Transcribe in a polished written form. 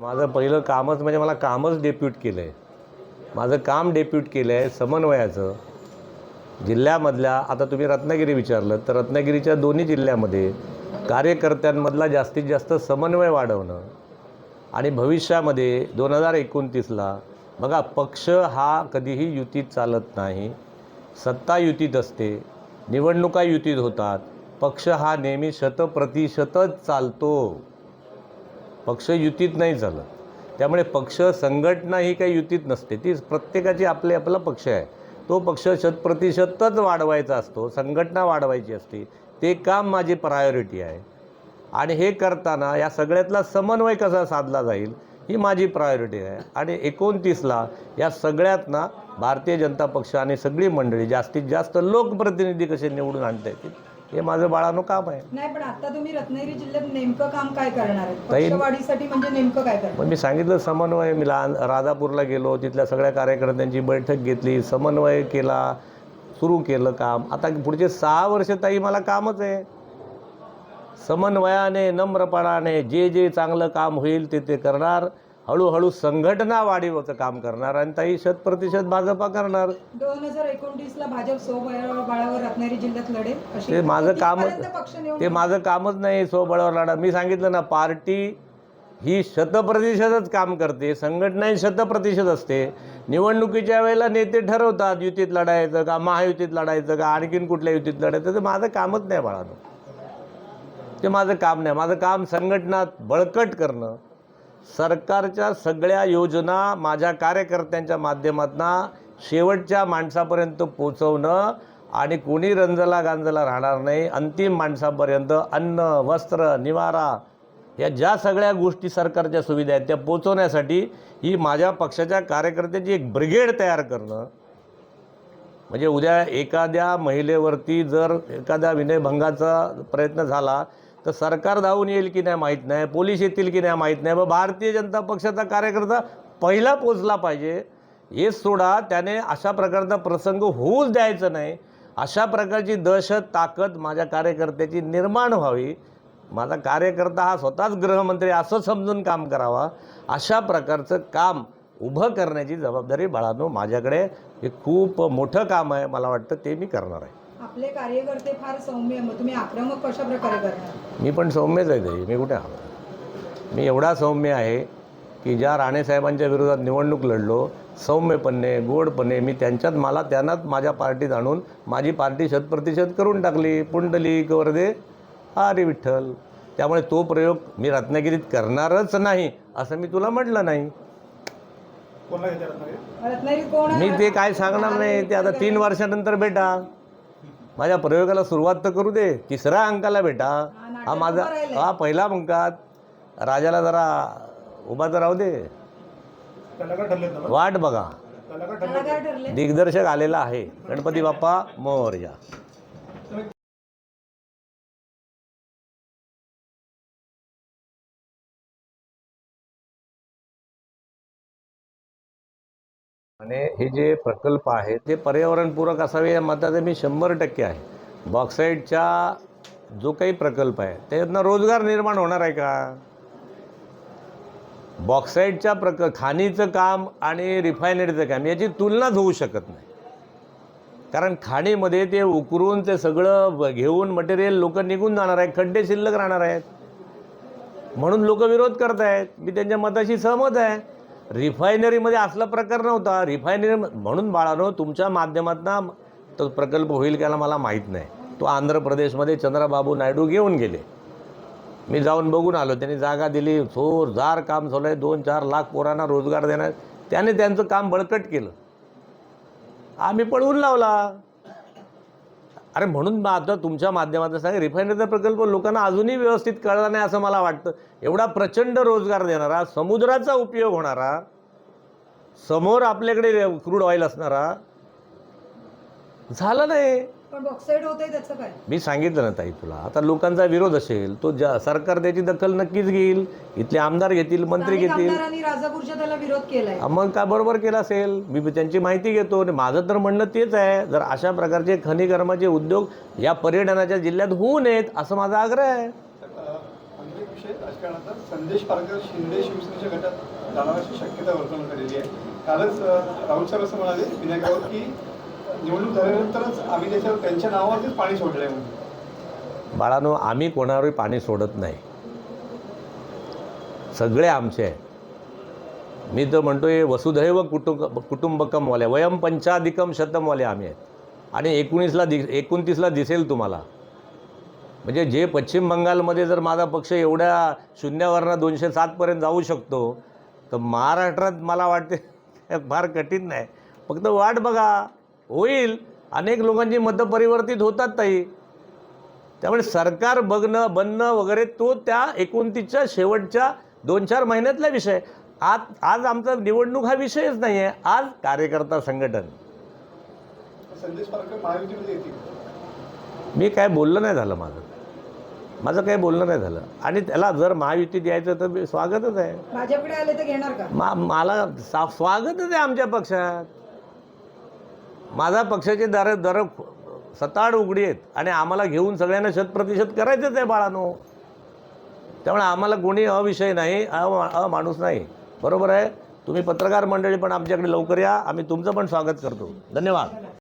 माझं पहिलं कामच म्हणजे मला कामच डेप्यूट केलं आहे. माझं काम डेप्यूट केलं आहे समन्वयाचं जिल्ह्यामधल्या. आता तुम्ही रत्नागिरी विचारलं तर रत्नागिरीच्या दोन्ही जिल्ह्यामध्ये कार्यकर्त्यांमधला जास्तीत जास्त समन्वय वाढवणं आणि भविष्यामध्ये 2029ला बघा, पक्ष हा कधीही युतीत चालत नाही, सत्ता युतीत असते, निवडणुका युतीत होतात. पक्ष हा नेहमी 100% चालतो, पक्ष युतीत नाही चालत. त्यामुळे पक्ष संघटना ही काही युतीत नसते, ती प्रत्येकाची आपला पक्ष आहे. तो पक्ष 100%च वाढवायचा असतो, संघटना वाढवायची असते. ते काम माझी प्रायोरिटी आहे आणि हे करताना या सगळ्यातला समन्वय कसा साधला जाईल ही माझी प्रायोरिटी आहे. आणि 29ला या सगळ्यातना भारतीय जनता पक्ष आणि सगळी मंडळी जास्तीत जास्त लोकप्रतिनिधी कसे निवडून आणता येतील हे माझं बाळानो काम आहे. नाही, पण आता तुम्ही रत्नागिरी जिल्ह्यात नेमकं काम काय करणार आहे? पक्षवाढीसाठी म्हणजे नेमकं काय करणार? पण मी सांगितलं समन्वय. मी राजापूरला गेलो, तिथल्या सगळ्या कार्यकर्त्यांची बैठक घेतली, समन्वय केला, सुरू केलं काम. आता पुढचे 6 वर्ष ताई मला कामच आहे. समन्वयाने नम्रपणाने जे चांगलं काम होईल ते करणार. हळूहळू संघटना वाढीवचं काम करणार आणि ताई 100% भाजपा करणार. 2029ला भाजप स्वबळावर रत्नागिरी जिल्ह्यात लढेल ते माझं कामच नाही स्वबळावर लढा. मी सांगितलं ना, पार्टी ही 100%च काम करते, संघटना ही 100% असते. निवडणुकीच्या वेळेला नेते ठरवतात युतीत लढायचं का, महायुतीत लढायचं का, आणखीन कुठल्या युतीत लढायचं. ते माझं कामच नाही बाळानो, ते माझं काम नाही. माझं काम संघटना बळकट करणं, सरकारच्या सगळ्या योजना माझ्या कार्यकर्त्यांच्या माध्यमातून शेवटच्या माणसापर्यंत पोचवणं आणि कोणी रंजला गांजला राहणार नाही. अंतिम माणसापर्यंत अन्न, वस्त्र, निवारा या ज्या सगळ्या गोष्टी सरकारच्या सुविधा आहेत त्या पोचवण्यासाठी ही माझ्या पक्षाच्या कार्यकर्त्याची एक ब्रिगेड तयार करणं. म्हणजे उद्या एखाद्या महिलेवरती जर एखाद्या विनयभंगाचा प्रयत्न झाला तर सरकार धावून येईल की नाही माहीत नाही, पोलीस येतील की नाही माहीत नाही, मग भारतीय जनता पक्षाचा कार्यकर्ता पहिला पोचला पाहिजे. हे सोडा, त्याने अशा प्रकारचा प्रसंग होऊच द्यायचं नाही. अशा प्रकारची दहशत ताकद माझ्या कार्यकर्त्याची निर्माण व्हावी. माझा कार्यकर्ता हा स्वतःच गृहमंत्री असं समजून काम करावा. अशा प्रकारचं काम उभं करण्याची जबाबदारी बाळानो माझ्याकडे. हे खूप मोठं काम आहे, मला वाटतं ते मी करणार आहे. आपले कार्यकर्ते फार सौम्य, मग तुम्ही आक्रमक कशा प्रकारे करणार? मी पण सौम्यच आहे ताई. मी कुठे मी एवढा सौम्य आहे की ज्या राणेसाहेबांच्या विरोधात निवडणूक लढलो सौम्यपणे गोडपणे मी त्यांनाच माझ्या पार्टीत आणून माझी पार्टी 100% करून टाकली. पुंडलिक वरदे हरी विठ्ठल. त्यामुळे तो प्रयोग मी रत्नागिरीत करणारच नाही असं मी तुला म्हटलं नाही. मी ते काय सांगणार नाही. ते आता 3 वर्षानंतर भेटा, माझ्या प्रयोगाला सुरुवात तर करू दे. 3ऱ्या अंकाला भेटा. हा माझा पहिला अंकात राजाला जरा उभा तर राहू दे, वाट बघा. दिग्दर्शक आलेला आहे. गणपती बाप्पा मोरया. आणि हे जे प्रकल्प आहेत ते पर्यावरणपूरक असावे या मताचे मी 100% आहे. बॉक्साईटचा जो काही प्रकल्प आहे त्यातनं रोजगार निर्माण होणार आहे का? बॉक्साईटच्या खाणीचं काम आणि रिफायनरीचं काम याची तुलनाच होऊ शकत नाही. कारण खाणीमध्ये ते उकरून ते सगळं घेऊन मटेरियल लोक निघून जाणार आहेत, खड्डे शिल्लक राहणार आहेत, म्हणून लोक विरोध करत आहेत. मी त्यांच्या मताशी सहमत आहे. रिफायनरीमध्ये असला प्रकार नव्हता. रिफायनरी म्हणून बाळानो तुमच्या माध्यमातून तो प्रकल्प होईल का मला माहीत नाही. तो आंध्र प्रदेशमध्ये चंद्रबाबू नायडू घेऊन गेले. मी जाऊन बघून आलो. त्यांनी जागा दिली, जोरदार काम चालू आहे. 2-4 लाख पोरांना रोजगार देणार. त्याने त्यांचं काम बळकट केलं, आम्ही पळवून लावला. अरे म्हणून आता तुमच्या माध्यमातून सांगा, रिफायनरीचा प्रकल्प लोकांना अजूनही व्यवस्थित कळला नाही असं मला वाटतं. एवढा प्रचंड रोजगार देणारा, समुद्राचा उपयोग होणारा, समोर आपल्याकडे क्रूड ऑइल असणारा झालं नाही. पण बॉक्साईट होतंय त्याचं काय? मी सांगितलं ना ताई तुला. आता लोकांचा विरोध असेल तो सरकार त्याची दखल नक्कीच घेईल. इथले आमदार घेतील, मंत्री घेतील. राजापूरच्या त्याला विरोध केलाय. मग का बरोबर केला असेल. मी त्यांची माहिती घेतो. आणि माझं तर म्हणणं तेच आहे, जर अशा प्रकारचे खनिकर्माचे उद्योग या पर्यटनाच्या जिल्ह्यात होऊ नयेत असं माझा आग्रह आहे. विषय राजकारणाचा संदेश पारकर शिंदे शिवसेनेच्या गटात जाणार अशी शक्यता वर्तवण्यात आलेली आहे. कालच राहुल साहेब असं म्हणाले विनायक राऊत की निवडणूक झाल्यानंतरच आम्ही त्यांच्या नावावरतीच पाणी सोडलंय म्हणून. बाळांनो, आम्ही कोणावरही पाणी सोडत नाही, सगळे आमचे आहे. मी तर म्हणतोय वसुधैव कुटुंबकमवाले वयम पंचाधिकम शतमवाले आम्ही आहेत. आणि 29ला दिसेल तुम्हाला. म्हणजे जे पश्चिम बंगालमध्ये जर माझा पक्ष एवढ्या शून्यावरनं 207पर्यंत जाऊ शकतो, तर महाराष्ट्रात मला वाटते फार कठीण नाही. फक्त वाट बघा, होईल. अनेक लोकांची मतं परिवर्तित होतात ताई. त्यामुळे सरकार बनणं वगैरे तो त्या 29च्या शेवटच्या 2-4 महिन्यातला विषय. आज आमचा निवडणूक हा विषयच नाही आहे. आज कार्यकर्ता संघटन. संदेश पारकर महायुतीमध्ये येतील. मी काय बोललं नाही झालं, माझं काही बोलणं नाही झालं. आणि त्याला जर महायुतीत यायचं तर स्वागतच आहे. भाजपकडे आले तर घेणार का? मला स्वागतच आहे आमच्या पक्षात. माझा पक्षाचे दर सताड उघडी आहेत आणि आम्हाला घेऊन सगळ्यांना 100% करायचंच आहे बाळानो. त्यामुळे आम्हाला कोणी अविषय नाही, माणूस नाही. बरोबर आहे. तुम्ही पत्रकार मंडळी पण आमच्याकडे लवकर या, आम्ही तुमचं पण स्वागत करतो. धन्यवाद.